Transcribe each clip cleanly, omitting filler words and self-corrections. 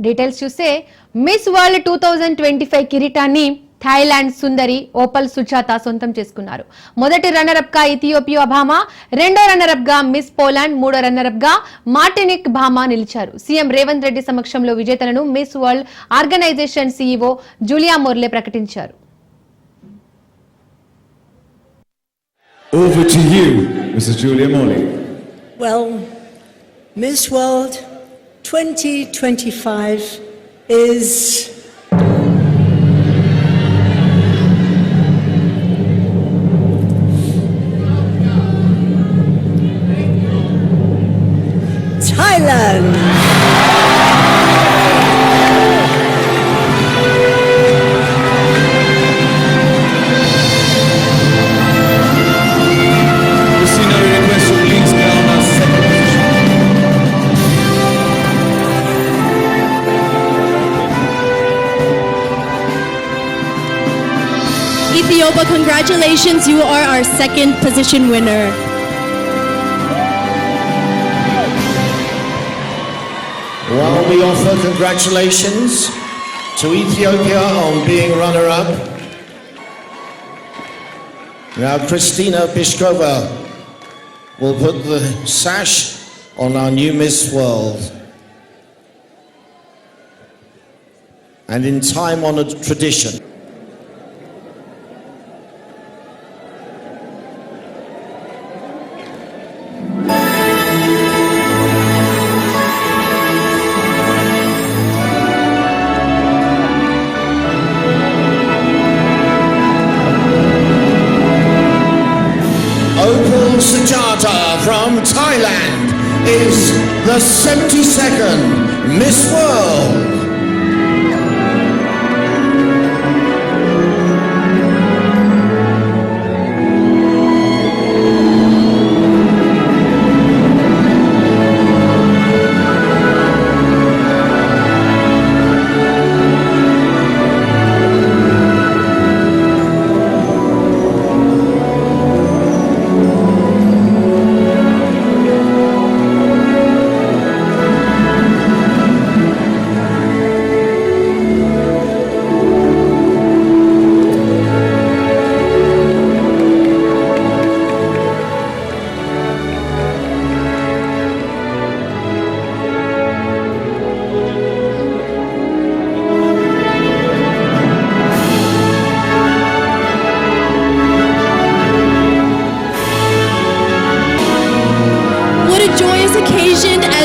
Details చూస్తే miss world 2025 కిరీటాన్ని Thailand సుందరి Opal Sujatha సొంతం చేసుకున్నారు. మొదటి రన్నరప్ గా ఇథియోపియా భామా, రెండో రన్నరప్ గా మిస్ పోలాండ్, మూడో రన్నరప్ గా మార్టినిక్ భామా నిలిచారు. సీఎం రేవంత్ రెడ్డి సమక్షంలో విజేతలను miss world organisation CEO Julia Morley ప్రకటించారు. Over to you, Mrs. Julia Morley. Well, Miss World 2025 is Thailand. Ethiopia, congratulations, you are our second position winner. Well, we offer congratulations to Ethiopia on being runner-up. Now, Kristina Biskova will put the sash on our new Miss World. And in time-honored tradition, Opal Sujata from Thailand is the 72nd Miss World.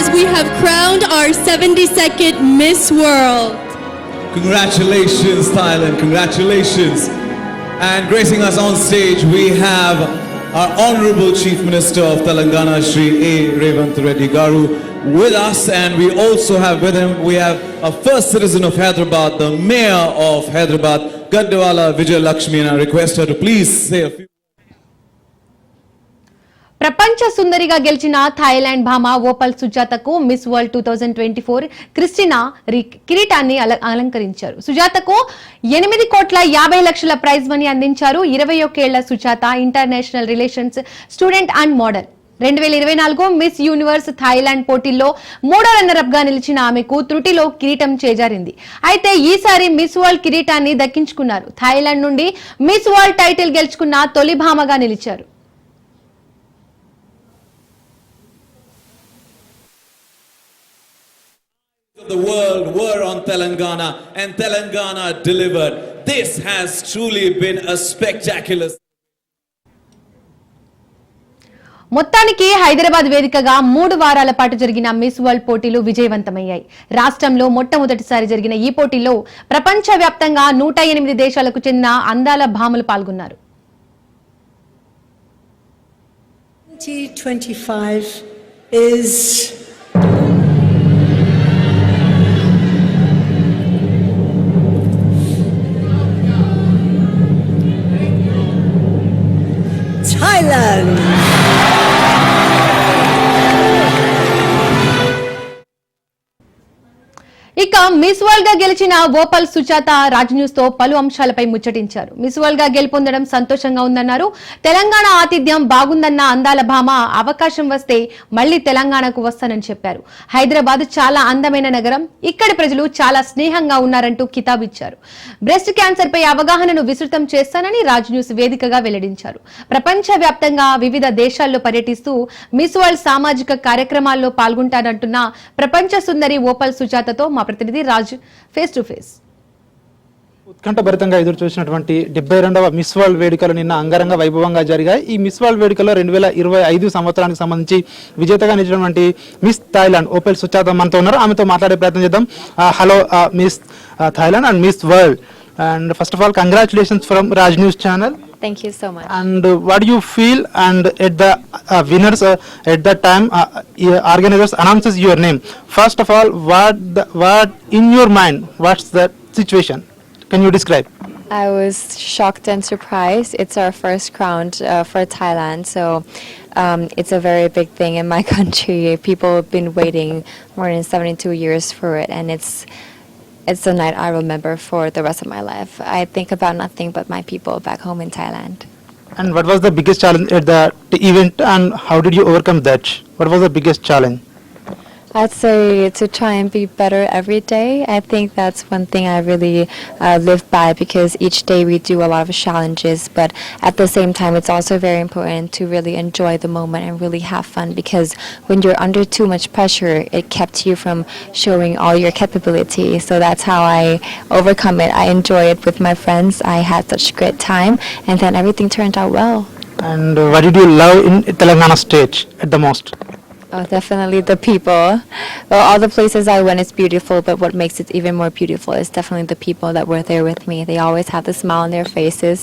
As we have crowned our 72nd Miss World. Congratulations, Thailand, congratulations. And gracing us on stage, we have our Honorable Chief Minister of Telangana, Shri A. Revanth Reddy Garu, with us. And we also have with him, we have a first citizen of Hyderabad, the Mayor of Hyderabad, Gandawala Vijay Lakshmi, and I request her to please say a few. ప్రపంచ సుందరిగా గెలిచిన Thailand భామ Opal సుజాతకు miss world 2024 Christina కిరీటాన్ని అలంకరించారు. సుజాతకు 8,50,00,000 prize money అందించారు. 21 ఏళ్ల Sujatha international relations student and model. 2024 miss universe Thailand పోటీల్లో మూడో runner up గా నిలిచిన ఆమెకు త్రుటిలో కిరీటం చేజారింది. అయితే ఈసారి మిస్ వరల్డ్ కిరీటాన్ని దక్కించుకున్నారు. థాయిలాండ్ నుండి మిస్ వరల్డ్ టైటిల్ గెలుచుకున్న తొలి భామగా నిలిచారు. The world were on Telangana, and Telangana delivered. This has truly been a spectacular. మొత్తానికి హైదరాబాద్ వేదికగా 3 వారాల పాటు జరిగిన మిస్ వరల్డ్ పోటీలు విజయవంతమయ్యాయి. రాష్ట్రంలో మొట్టమొదటిసారి జరిగిన ఈ పోటీలో ప్రపంచవ్యాప్తంగా 108 దేశాలకు చెందిన అందాల భామలు పాల్గొన్నారు. 2025 is Thailand. ఇక మిస్ వరల్డ్ గా గెలిచిన ఓపల్ సుజాత రాజ్ న్యూస్ తో పలు అంశాలపై ముచ్చటించారు. మిస్ వరల్డ్ గా గెలుపొందడం సంతోషంగా ఉందన్నారు. తెలంగాణ ఆతిథ్యం బాగుందన్న అందాల భామ అవకాశం వస్తే మళ్లీ తెలంగాణకు వస్తానని చెప్పారు. హైదరాబాద్ చాలా అందమైన నగరం, ఇక్కడి ప్రజలు చాలా స్నేహంగా ఉన్నారంటూ కితాబ్ ఇచ్చారు. బ్రెస్ట్ క్యాన్సర్ పై అవగాహనను విస్తృతం చేస్తానని రాజ్ న్యూస్ వేదికగా వెల్లడించారు. ప్రపంచ వ్యాప్తంగా వివిధ దేశాల్లో పర్యటిస్తూ మిస్ వరల్డ్ సామాజిక కార్యక్రమాల్లో పాల్గొంటానంటున్న ప్రపంచ సుందరి ఓపల్ సుజాతతో మా ప్రతినిధి రాజ్ ఫేస్ టు ఫేస్. ఉత్కంఠభరితంగా ఎదురు చూసినటువంటి 72వ మిస్ వరల్డ్ వేడుకలు నిన్న అంగరంగ వైభవంగా జరిగాయి. ఈ మిస్ వరల్డ్ వేడుకలో 2025 సంవత్సరానికి సంబంధించి విజేతగా నిలిచినటువంటి మిస్ థాయిలాండ్ ఓపెల్ సుజాత మనతో ఉన్నారు. ఆమెతో మాట్లాడే ప్రయత్నం చేద్దాం. Hello miss Thailand and miss world, and first of all congratulations from Raj news channel. Thank you so much. And what do you feel? And at the winners at that time, organizers announces your name. First of all, what in your mind? What's the situation? Can you describe? I was shocked and surprised. It's our first crown for Thailand, so it's a very big thing in my country. People have been waiting more than 72 years for it, and it's a night I remember for the rest of my life. I think about nothing but my people back home in Thailand. And what was the biggest challenge at the event, and how did you overcome that? What was the biggest challenge? I'd say to try and be better every day. I think that's one thing I really live by, because each day we do a lot of challenges, but at the same time it's also very important to really enjoy the moment and really have fun, because when you're under too much pressure, it kept you from showing all your capability. So that's how I overcome it. I enjoy it with my friends. I had such great time, and then everything turned out well. And what did you love in Telangana state at the most? Oh, definitely the people. Well, all the places I went is beautiful, but what makes it even more beautiful is definitely the people that were there with me. They always had the smile on their faces,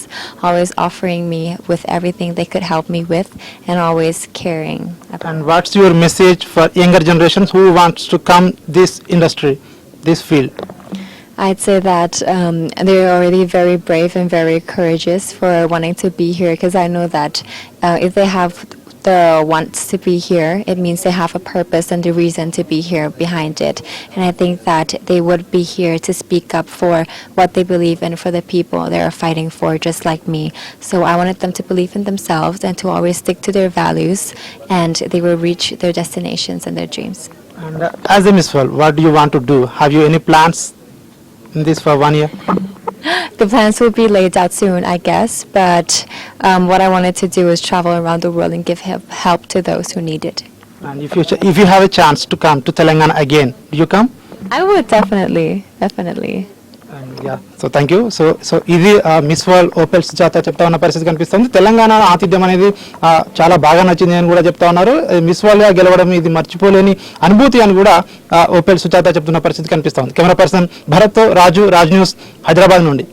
always offering me with everything they could help me with, and always caring. And what's your message for younger generations who wants to come this industry, this field? I'd say that they're already very brave and very courageous for wanting to be here, because I know that if they have the wants to be here, it means they have a purpose and a reason to be here behind it. And I think that they would be here to speak up for what they believe in, for the people they are fighting for, just like me. So I wanted them to believe in themselves and to always stick to their values, and they will reach their destinations and their dreams. And as a Miss World, what do you want to do? Have you any plans in this for 1 year? The plans will be laid out soon, I guess, but what I wanted to do is travel around the world and give help to those who need it. And if you have a chance to come to Telangana again, do you come? I would definitely. And yeah, so thank you. So ఇది miss world Opel Sujatha చెప్తా ఉన్న పరిస్థితి కనిపిస్తుంది. తెలంగాణ ఆతిథ్యం అనేది చాలా బాగా నచ్చింది అని కూడా చెప్తా ఉన్నారు. మిస్ వరల్డ్ గా గెలవడం ఇది మర్చిపోలేని అనుభూతి అని కూడా ఓపెల్ సుజాత చెప్తున్న పరిస్థితి కనిపిస్తుంది. కెమెరా పర్సన్ భరత్ తో రాజు, రాజ్ న్యూస్, హైదరాబాద్ నుండి.